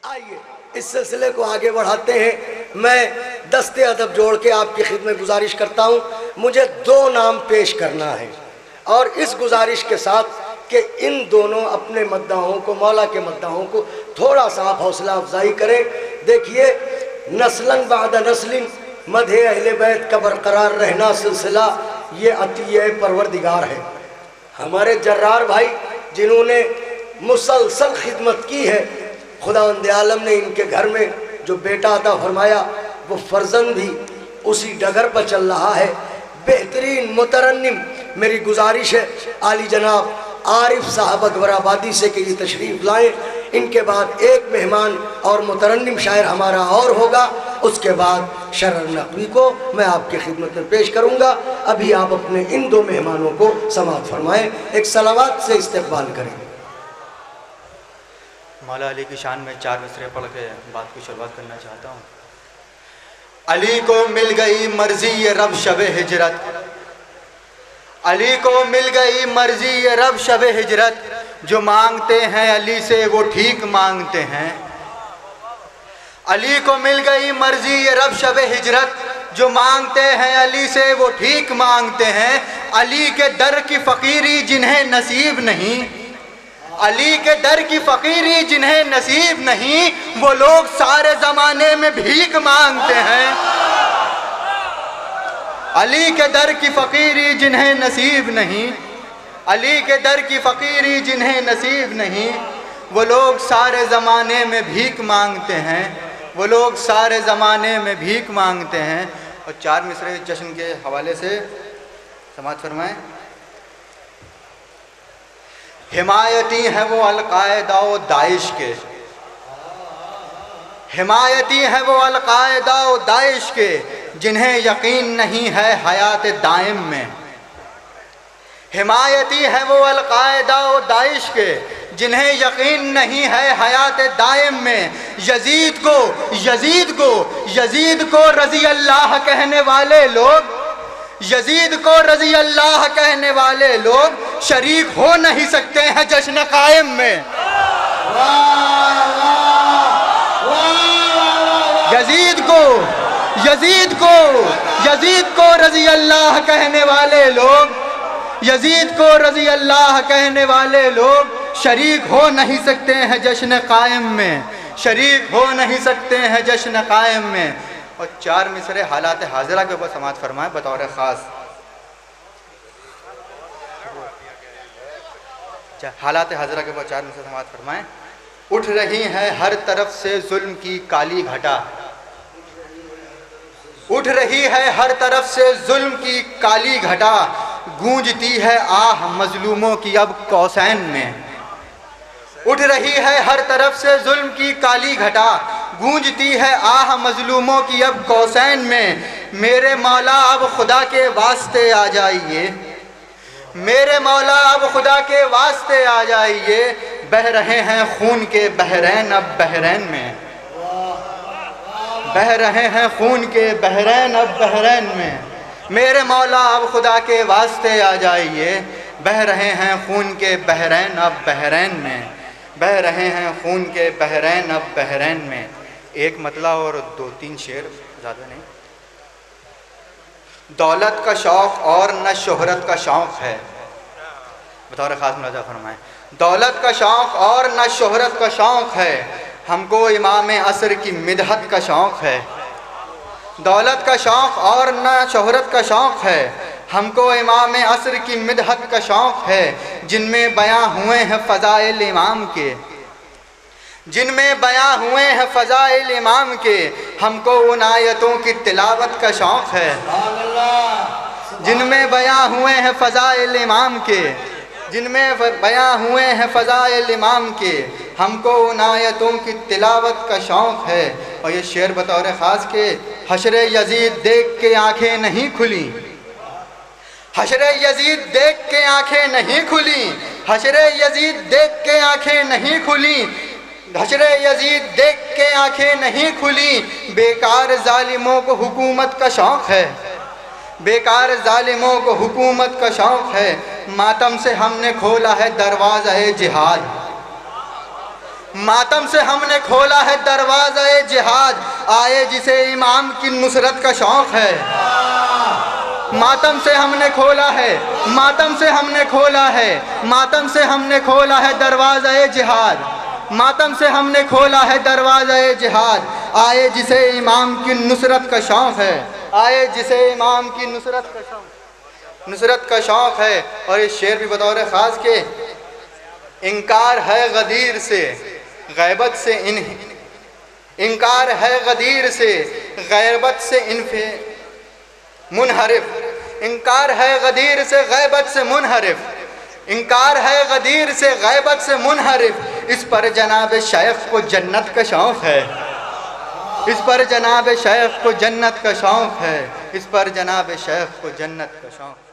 आइए इस सिलसिले को आगे बढ़ाते हैं। मैं दस्ते अदब जोड़ के आपकी खिदमत गुजारिश करता हूँ, मुझे दो नाम पेश करना है और इस गुजारिश के साथ कि इन दोनों अपने मद्दाहों को, मौला के मद्दाहों को थोड़ा सा आप हौसला अफजाई करें। देखिए, नस्लन बाद नस्लिन मधे अहले बैत का बरकरार रहना सिलसिला ये अतिये परवरदिगार है। हमारे जर्रार भाई जिन्होंने मुसलसल खिदमत की है, खुदावंद आलम ने इनके घर में जो बेटा अता फरमाया वो फर्जंद भी उसी डगर पर चल रहा है। बेहतरीन मुतरन्निम मेरी गुजारिश है आली जनाब आरिफ साहब अकबराबादी से कि ये तशरीफ़ लाएँ। इनके बाद एक मेहमान और मुतरन्निम शायर हमारा और होगा, उसके बाद शरर नकवी को मैं आपकी खिदमत में पेश करूँगा। अभी आप अपने इन दो मेहमानों को समाअत फरमाएँ, एक सलावत से इस्तकबाल करें। मौला अली की शान में 4 मिसरे पढ़ के बात की शुरुआत करना चाहता हूँ। अली को मिल गई मर्जी ये रब शब हिजरत, अली को मिल गई मर्जी ये रब शब हिजरत, जो मांगते हैं अली से वो ठीक मांगते हैं। अली को मिल गई मर्जी ये रब शब हिजरत, जो मांगते हैं अली से वो ठीक मांगते हैं। अली के दर की फ़कीरी जिन्हें नसीब नहीं, अली के दर की फ़कीरी जिन्हें नसीब नहीं, वो लोग सारे ज़माने में भीख मांगते हैं। अली के दर की फ़कीरी जिन्हें नसीब नहीं, अली के दर की फ़कीरी जिन्हें नसीब नहीं, वो लोग सारे ज़माने में भीख मांगते हैं, वो लोग सारे ज़माने में भीख मांगते हैं। और 4 मिसरे जश्न के हवाले से समाअत फरमाएं। हिमायती हैं वो अल-कायदा व दाइश के, हिमायती हैं वो अल-कायदा व दाइश के, जिन्हें यकीन नहीं है हयात दाइम में। हिमायती हैं वो अल-कायदा व दाइश के, जिन्हें यकीन नहीं है हयात दाइम में। यजीद को यजीद को यजीद को रज़ी अल्लाह कहने वाले लोग, यजीद को रज़ी अल्लाह कहने वाले लोग शरीक हो नहीं सकते हैं जश्न कायम में। यजीद को यजीद को यजीद को रज़ी अल्लाह कहने वाले लोग, यजीद को रज़ी अल्लाह कहने वाले लोग शरीक हो नहीं सकते हैं जश्न कायम में, शरीक हो नहीं सकते हैं जश्न कायम में। और 4 मिसरे हालात हाजिरा के ऊपर समाअत फरमाएं बतौर ख़ास। हालात हाजिरा के ऊपर 4 मिसरे समाअत फरमाएं। उठ रही है हर तरफ से जुल्म की काली घटा, उठ रही है हर तरफ से जुल्म की काली घटा, गूंजती है आह मजलूमों की अब कौसैन में। उठ रही है हर तरफ से जुल्म की काली घटा, गूंजती है आह मजलूमों की अब कौसैन में। मेरे मौला अब खुदा के वास्ते आ जाइए, मेरे मौला अब खुदा के वास्ते आ जाइए। बह रहे हैं खून के बहरैन अब बहरैन में, बह रहे हैं खून के बहरैन अब बहरैन में। मेरे मौला अब खुदा के वास्ते आ जाइए, बह रहे हैं खून के बहरैन अब बहरैन में, बह रहे हैं खून के बहरैन अब बहरैन में। एक मतला और 2-3 शेर, ज़्यादा नहीं। दौलत का शौक़ और न शोहरत का शौक़ है, बतौर ख़ास मुलाज़ा फरमाएं। दौलत का शौक़ और न शोहरत का शौक़ है, हमको इमाम असर की मिदहत का शौक़ है। दौलत का शौक़ और न शोहरत का शौक़ है, हमको इमाम असर की मिदहत का शौक़ है। जिनमें बयां हुए हैं फ़ज़ाइल इमाम के, जिनमें बयां हुए हैं फ़ज़ाइल इमाम के, हमको उन आयतों की तिलावत का शौक़ है। जिनमें बयां हुए हैं फ़ज़ाइल इमाम के, जिनमें बयां हुए हैं फ़ज़ाइल इमाम के, हमको उन आयतों की तिलावत का शौक़ है। और ये शेर बतौर ख़ास के, हशरे यजीद देख के आँखें नहीं खुली, हशरे यजीद देख के आँखें नहीं खुली, हशरे यजीद देख के आँखें नहीं खुली, हशरे यजीद देख के आँखें नहीं खुली। बेकार जालिमों को हुकूमत का शौक़ है, बेकार जालिमों को हुकूमत का शौक़ है। मातम से हमने खोला है दरवाज़ा जिहाद, मातम से हमने खोला है दरवाज़ा जिहाद, आए जिसे इमाम की नुसरत का शौक़ है। मातम से हमने खोला है, मातम से हमने खोला है, मातम से हमने खोला है दरवाज़ा जिहाद, मातम से हमने खोला है दरवाज़ा जिहाद, आए जिसे इमाम की नुसरत का शौक़ है, आए जिसे इमाम की नुसरत का शौक़ है। और इस शेर भी बतौर ख़ास के इनकार है गदीर से गैबत से इनकार है गदीर से गैबत से इनफे मुनहरिफ, इनकार है गदीर से गैबत से मुनहरिफ, इनकार है गदीर से गैबत से मुनहरिफ। इस पर जनाब शेख को जन्नत का शौक़ है, इस पर जनाब शेख को जन्नत का शौक़ है, इस पर जनाब शेख को जन्नत का शौक़।